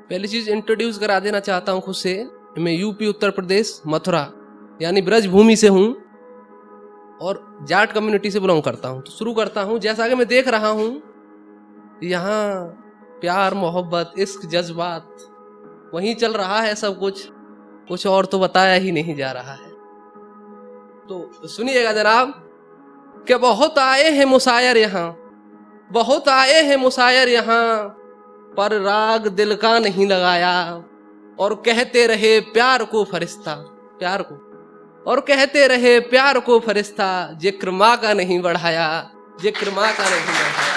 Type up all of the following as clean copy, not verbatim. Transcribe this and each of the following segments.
पहली चीज इंट्रोड्यूस करा देना चाहता हूँ खुद से। मैं यूपी उत्तर प्रदेश मथुरा यानी ब्रज भूमि से हूँ और जाट कम्युनिटी से बिलोंग करता हूँ। तो शुरू करता हूँ। जैसा कि मैं देख रहा हूँ यहाँ प्यार मोहब्बत इश्क जज्बात वहीं चल रहा है सब कुछ और तो बताया ही नहीं जा रहा है। तो सुनिएगा जनाब कि बहुत आए हैं मुसायर यहाँ, बहुत आए हैं मुसायर यहाँ, पर राग दिल का नहीं लगाया। और कहते रहे प्यार को फरिश्ता, प्यार को, और कहते रहे प्यार को फरिश्ता, जिक्र माँ का नहीं बढ़ाया, जिक्र माँ का नहीं बढ़ाया।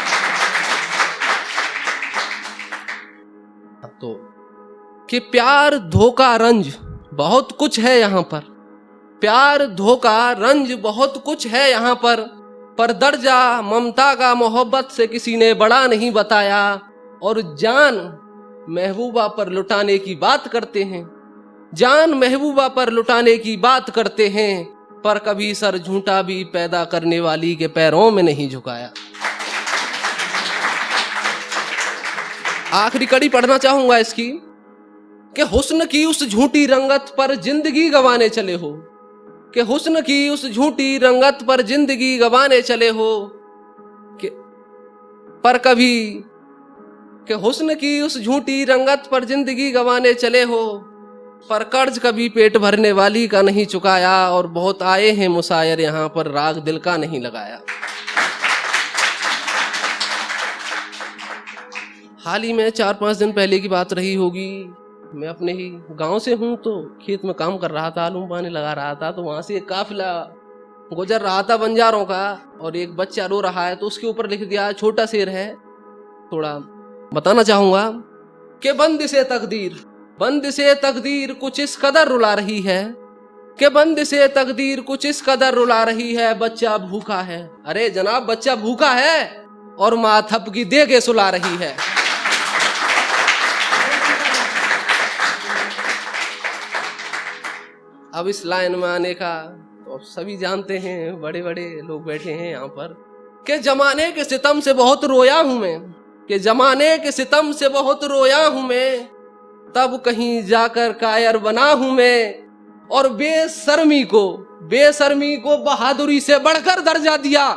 तो कि प्यार धोखा रंज बहुत कुछ है यहाँ पर, प्यार धोखा रंज बहुत कुछ है यहाँ पर दर्जा ममता का मोहब्बत से किसी ने बड़ा नहीं बताया। और जान महबूबा पर लुटाने की बात करते हैं, जान महबूबा पर लुटाने की बात करते हैं, पर कभी सर झूठा भी पैदा करने वाली के पैरों में नहीं झुकाया। आखिरी कड़ी पढ़ना चाहूंगा इसकी कि हुस्न की उस झूठी रंगत पर जिंदगी गंवाने चले हो, कि हुस्न की उस झूठी रंगत पर जिंदगी गंवाने चले हो, कि पर कभी कि हुस्न की उस झूठी रंगत पर जिंदगी गंवाने चले हो, पर कर्ज कभी पेट भरने वाली का नहीं चुकाया। और बहुत आए हैं मुसायर यहाँ पर राग दिल का नहीं लगाया। हाल ही में 4-5 दिन पहले की बात रही होगी, मैं अपने ही गांव से हूँ तो खेत में काम कर रहा था, आलू पानी लगा रहा था। तो वहां से एक काफिला गुजर रहा था बंजारों का और एक बच्चा रो रहा है। तो उसके ऊपर लिख दिया, छोटा शेर है, थोड़ा बताना चाहूंगा कि बंदिशे तकदीर, बंदिशे तकदीर कुछ इस कदर रुला रही है, कि बंदिशे तकदीर कुछ इस कदर रुला रही है, बच्चा भूखा है। अरे जनाब बच्चा भूखा है और माँ थपकी दे के सुला रही है। अब इस लाइन में आने का तो सभी जानते हैं, बड़े बड़े लोग बैठे हैं यहाँ पर, कि जमाने के सितम से बहुत रोया हूं मैं, कि जमाने के सितम से बहुत रोया हूं मैं, तब कहीं जाकर कायर बना हूं मैं। और बेशर्मी को बहादुरी से बढ़कर दर्जा दिया,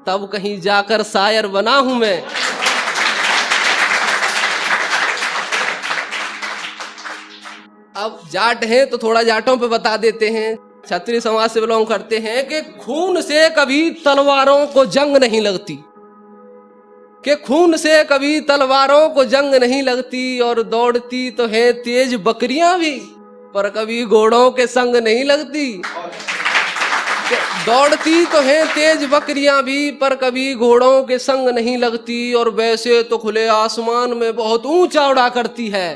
तब कहीं जाकर शायर बना हूं मैं। अब जाट हैं तो थोड़ा जाटों पे बता देते हैं, क्षत्रिय समाज से बिलोंग करते हैं, कि खून से कभी तलवारों को जंग नहीं लगती, कि खून से कभी तलवारों को जंग नहीं लगती। और दौड़ती तो है तेज बकरियां भी, पर कभी घोड़ों के संग नहीं लगती। दौड़ती तो है तेज बकरियां भी, पर कभी घोड़ों के संग नहीं लगती। और वैसे तो खुले आसमान में बहुत ऊंचा उड़ा करती है,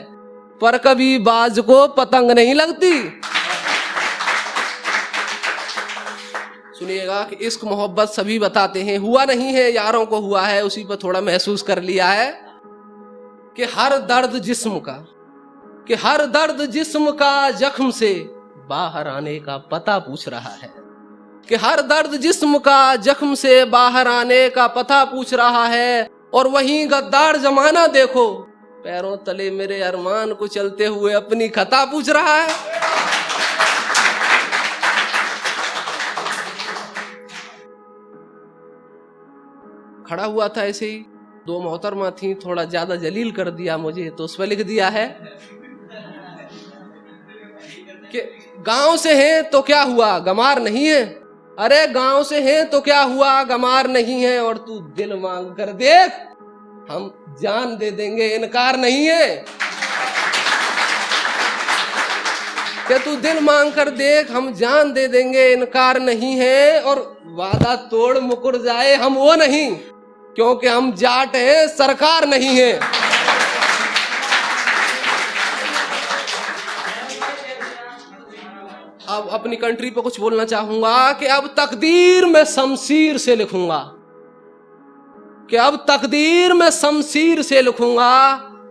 पर कभी बाज को पतंग नहीं लगती। सुनिएगा कि इश्क मोहब्बत सभी बताते हैं, हुआ नहीं है यारों को हुआ है, उसी पर थोड़ा महसूस कर लिया है। कि हर दर्द जिस्म का, कि हर दर्द जिस्म का जख्म से बाहर आने का पता पूछ रहा है, कि हर दर्द जिस्म का जख्म से बाहर आने का पता पूछ रहा है। और वहीं गद्दार जमाना देखो, पैरों तले मेरे अरमान को चलते हुए अपनी खता पूछ रहा है। खड़ा हुआ था ऐसे ही, 2 मोहतरमा थी, थोड़ा ज्यादा जलील कर दिया मुझे, तो उस पर लिख दिया है कि गांव से हैं तो क्या हुआ गमार नहीं है, अरे गांव से हैं तो क्या हुआ गमार नहीं है। और तू दिल मांग कर देख हम जान दे देंगे इनकार नहीं है, कि तू दिल मांग कर देख हम जान दे देंगे इनकार नहीं है। और वादा तोड़ मुकर जाए हम वो नहीं, क्योंकि हम जाट हैं सरकार नहीं है। अब अपनी कंट्री पे कुछ बोलना चाहूंगा कि अब तकदीर में शमशीर से लिखूंगा, कि अब तकदीर में शमशीर से लिखूंगा।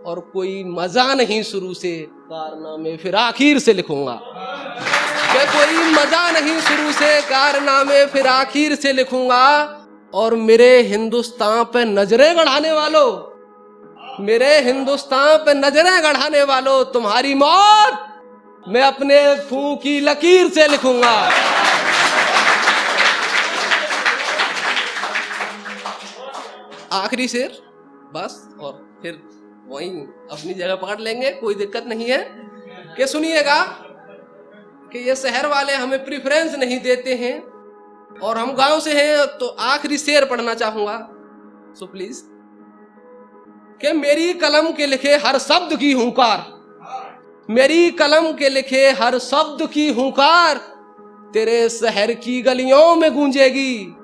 और कोई मजा नहीं शुरू से, कारनामे फिर आखिर से लिखूंगा, कि कोई मजा नहीं शुरू से, कारनामे फिर आखिर से लिखूंगा। और मेरे हिंदुस्तान पे नजरें गड़ाने वालों, मेरे हिंदुस्तान पे नजरें गड़ाने वालों, तुम्हारी मौत मैं अपने फूं की लकीर से लिखूंगा। आखिरी शेर बस, और फिर वहीं अपनी जगह पकड़ लेंगे, कोई दिक्कत नहीं है। कि सुनिएगा कि ये शहर वाले हमें प्रेफरेंस नहीं देते हैं और हम गांव से हैं, तो आखिरी शेर पढ़ना चाहूंगा, सो प्लीज। कि मेरी कलम के लिखे हर शब्द की हुंकार, मेरी कलम के लिखे हर शब्द की हुंकार तेरे शहर की गलियों में गूंजेगी,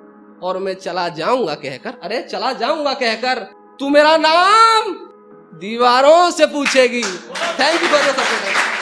और मैं चला जाऊंगा कहकर, अरे चला जाऊंगा कहकर तू मेरा नाम दीवारों से पूछेगी। Thank you for your support.